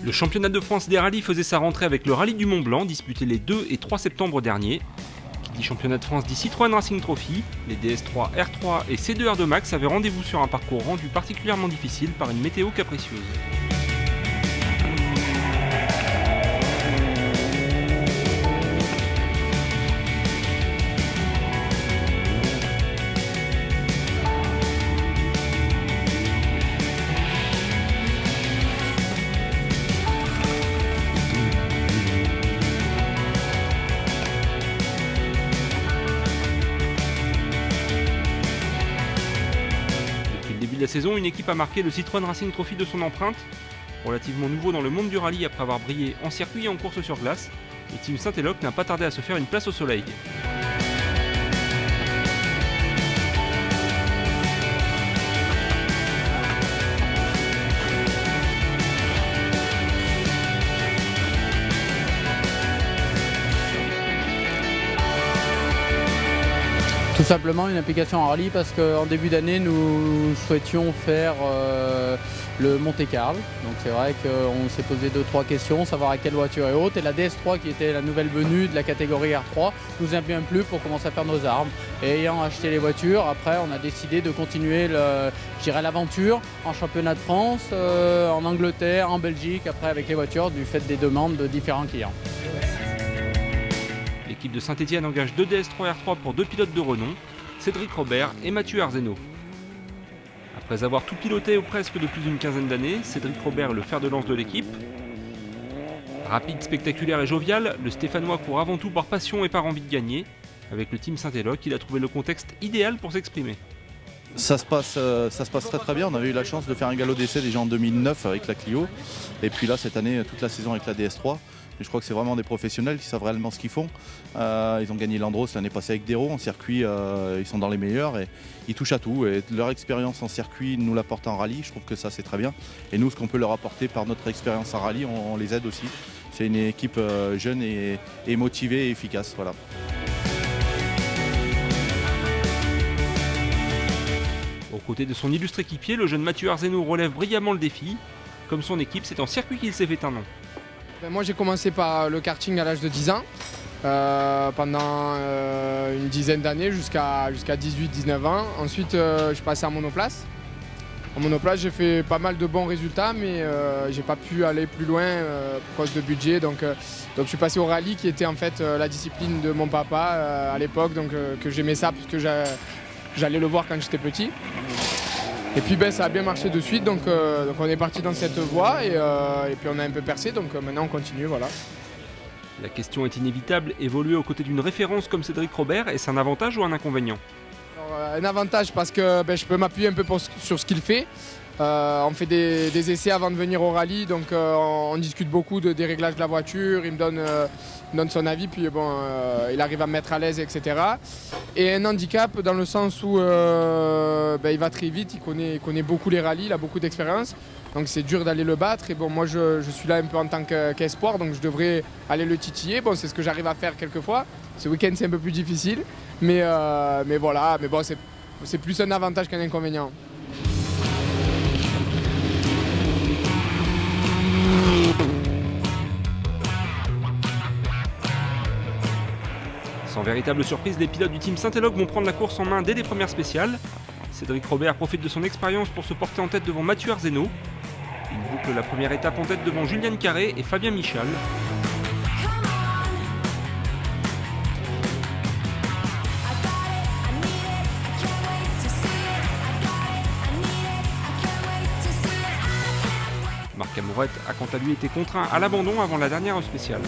Le championnat de France des rallyes faisait sa rentrée avec le rallye du Mont Blanc, disputé les 2 et 3 septembre dernier. Qui dit championnat de France dit Citroën Racing Trophy, les DS3, R3 et C2 R2 Max avaient rendez-vous sur un parcours rendu particulièrement difficile par une météo capricieuse. La saison, une équipe a marqué le Citroën Racing Trophy de son empreinte. Relativement nouveau dans le monde du rallye après avoir brillé en circuit et en course sur glace, le team Saint-Éloque n'a pas tardé à se faire une place au soleil. Tout simplement une application en rallye parce qu'en début d'année nous souhaitions faire le Monte-Carlo. Donc c'est vrai qu'on s'est posé 2-3 questions, savoir à quelle voiture est haute. Et la DS3 qui était la nouvelle venue de la catégorie R3 nous a bien plu pour commencer à faire nos armes. Et ayant acheté les voitures, après on a décidé de continuer l'aventure en championnat de France, en Angleterre, en Belgique, après avec les voitures du fait des demandes de différents clients. L'équipe de Saint-Étienne engage 2 DS3 R3 pour 2 pilotes de renom, Cédric Robert et Mathieu Arzeno. Après avoir tout piloté ou presque de plus d'une quinzaine d'années, Cédric Robert est le fer de lance de l'équipe. Rapide, spectaculaire et jovial, le Stéphanois court avant tout par passion et par envie de gagner. Avec le team Saint-Éloque, il a trouvé le contexte idéal pour s'exprimer. Ça se passe très très bien. On avait eu la chance de faire un galop d'essai déjà en 2009 avec la Clio. Et puis là, cette année, toute la saison avec la DS3. Et je crois que c'est vraiment des professionnels qui savent réellement ce qu'ils font. Ils ont gagné l'Andros l'année passée avec Dero. En circuit, ils sont dans les meilleurs et ils touchent à tout. Et leur expérience en circuit nous l'apporte en rallye. Je trouve que ça, c'est très bien. Et nous, ce qu'on peut leur apporter par notre expérience en rallye, on les aide aussi. C'est une équipe jeune et motivée et efficace. Voilà. Aux côtés de son illustre équipier, le jeune Mathieu Arzeno relève brillamment le défi. Comme son équipe, c'est en circuit qu'il s'est fait un nom. Moi j'ai commencé par le karting à l'âge de 10 ans, pendant une dizaine d'années jusqu'à 18-19 ans. Ensuite je suis passé en monoplace. En monoplace j'ai fait pas mal de bons résultats mais j'ai pas pu aller plus loin pour cause de budget. Donc je suis passé au rallye qui était en fait la discipline de mon papa à l'époque, donc que j'aimais ça puisque j'allais le voir quand j'étais petit. Et puis ça a bien marché de suite, donc on est parti dans cette voie et puis on a un peu percé, donc maintenant on continue, voilà. La question est inévitable, évoluer aux côtés d'une référence comme Cédric Robert, est-ce un avantage ou un inconvénient ? Alors, un avantage parce que je peux m'appuyer un peu sur ce qu'il fait. On fait des essais avant de venir au rallye, donc on discute beaucoup des réglages de la voiture, il me donne son avis, puis il arrive à me mettre à l'aise, etc. Et un handicap dans le sens où il va très vite, il connaît beaucoup les rallyes, il a beaucoup d'expérience, donc c'est dur d'aller le battre. Et moi je suis là un peu en tant qu'espoir, donc je devrais aller le titiller. C'est ce que j'arrive à faire quelquefois. Ce week-end c'est un peu plus difficile, mais voilà, c'est plus un avantage qu'un inconvénient. Sans véritable surprise, les pilotes du team Saint-Éloque vont prendre la course en main dès les premières spéciales. Cédric Robert profite de son expérience pour se porter en tête devant Mathieu Arzeno. Il boucle la première étape en tête devant Julien Carré et Fabien Michal. Marc Amourette a quant à lui été contraint à l'abandon avant la dernière spéciale.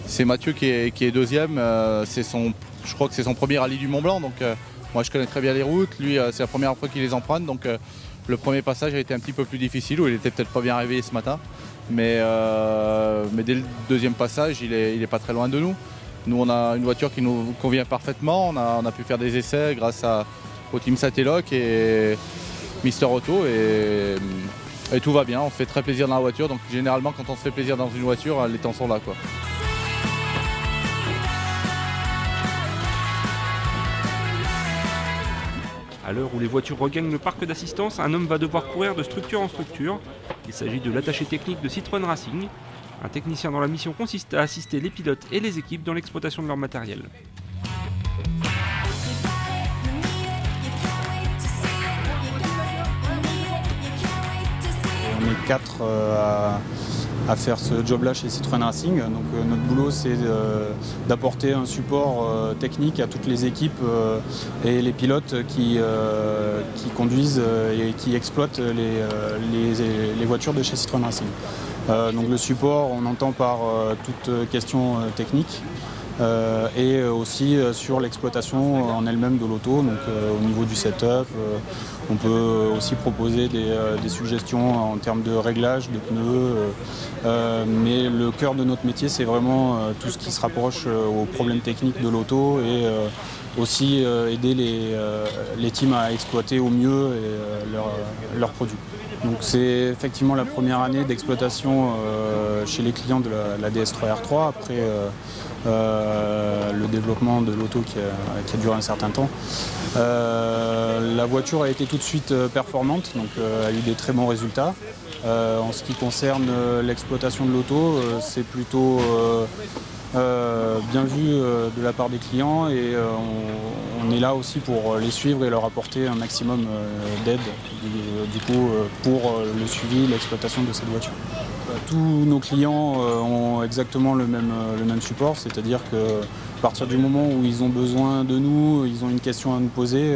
C'est Mathieu qui est deuxième, je crois que c'est son premier rallye du Mont Blanc, donc moi je connais très bien les routes, lui c'est la première fois qu'il les emprunte, donc le premier passage a été un petit peu plus difficile, où il était peut-être pas bien réveillé ce matin, mais dès le deuxième passage il est pas très loin de nous. Nous on a une voiture qui nous convient parfaitement, on a pu faire des essais grâce au team Saint-Éloque et Mister Auto et tout va bien, on se fait très plaisir dans la voiture, donc généralement quand on se fait plaisir dans une voiture, les temps sont là, quoi. À l'heure où les voitures regagnent le parc d'assistance, un homme va devoir courir de structure en structure. Il s'agit de l'attaché technique de Citroën Racing, un technicien dont la mission consiste à assister les pilotes et les équipes dans l'exploitation de leur matériel. On est 4 à faire ce job-là chez Citroën Racing. Donc, notre boulot, c'est d'apporter un support technique à toutes les équipes et les pilotes qui conduisent et qui exploitent les voitures de chez Citroën Racing. Donc le support, on entend par toute question technique. Et aussi sur l'exploitation en elle-même de l'auto, donc au niveau du setup. On peut aussi proposer des suggestions en termes de réglage de pneus, mais le cœur de notre métier, c'est vraiment tout ce qui se rapproche aux problèmes techniques de l'auto et aussi aider les teams à exploiter au mieux leurs produits. Donc c'est effectivement la première année d'exploitation chez les clients de la DS3R3 après le développement de l'auto qui a duré un certain temps. La voiture a été tout de suite performante, donc a eu des très bons résultats. En ce qui concerne l'exploitation de l'auto, c'est plutôt bien vu de la part des clients et on est là aussi pour les suivre et leur apporter un maximum d'aide pour le suivi et l'exploitation de cette voiture. Tous nos clients ont exactement le même support, c'est-à-dire qu'à partir du moment où ils ont besoin de nous, ils ont une question à nous poser,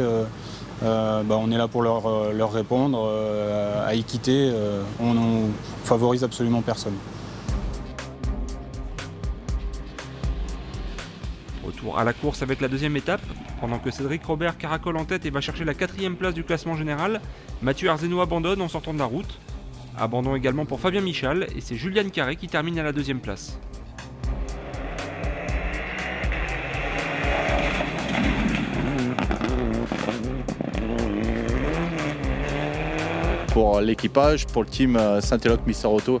on est là pour leur répondre. À Equité, on ne favorise absolument personne. Retour à la course avec la deuxième étape. Pendant que Cédric Robert caracole en tête et va chercher la 4e place du classement général, Mathieu Arzeno abandonne en sortant de la route. Abandon également pour Fabien Michal et c'est Juliane Carré qui termine à la 2e place. Pour l'équipage, pour le team Saint-Éloque Mister Auto,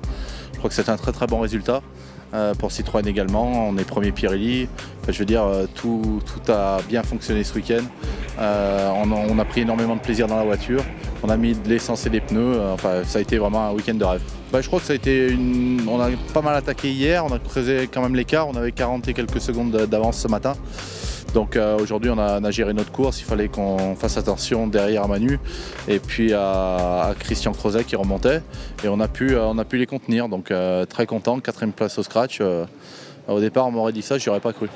je crois que c'est un très très bon résultat. Pour Citroën également, on est premier Pirelli. Je veux dire, tout a bien fonctionné ce week-end. On a pris énormément de plaisir dans la voiture. On a mis de l'essence et des pneus. Ça a été vraiment un week-end de rêve. Je crois que ça a été on a pas mal attaqué hier. On a creusé quand même l'écart. On avait 40 et quelques secondes d'avance ce matin. Donc aujourd'hui on a géré notre course, il fallait qu'on fasse attention derrière à Manu et puis à Christian Crozet qui remontait et on a pu les contenir, donc très content, 4e place au scratch. Au départ on m'aurait dit ça, j'y aurais pas cru.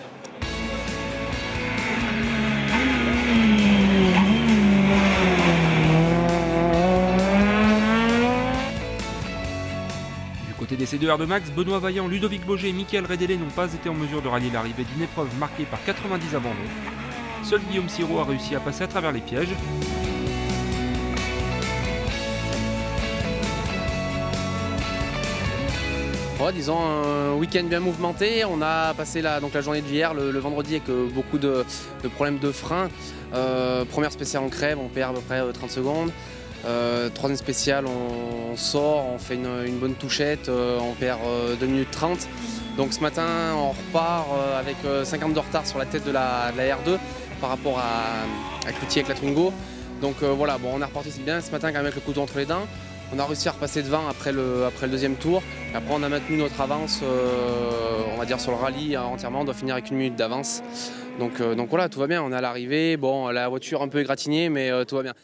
Côté des C2R de Max, Benoît Vaillant, Ludovic Boger et Mickaël Redélé n'ont pas été en mesure de rallier l'arrivée d'une épreuve marquée par 90 abandons. Seul Guillaume Sirot a réussi à passer à travers les pièges. Disons un week-end bien mouvementé. On a passé la journée d'hier, le vendredi, avec beaucoup de problèmes de frein. Première spéciale, on crève, on perd à peu près 30 secondes. 3e spéciale, on sort, on fait une bonne touchette, on perd 2 minutes 30. Donc ce matin, on repart avec 50 de retard sur la tête de la R2 par rapport à Cloutier avec la Twingo. Donc voilà, on est reparti, c'est bien. Ce matin, quand même, avec le couteau entre les dents. On a réussi à repasser devant après le 2e tour. Et après, on a maintenu notre avance, on va dire, sur le rallye entièrement. On doit finir avec 1 minute d'avance. Donc voilà, tout va bien. On est à l'arrivée. Bon, la voiture un peu égratignée, mais tout va bien.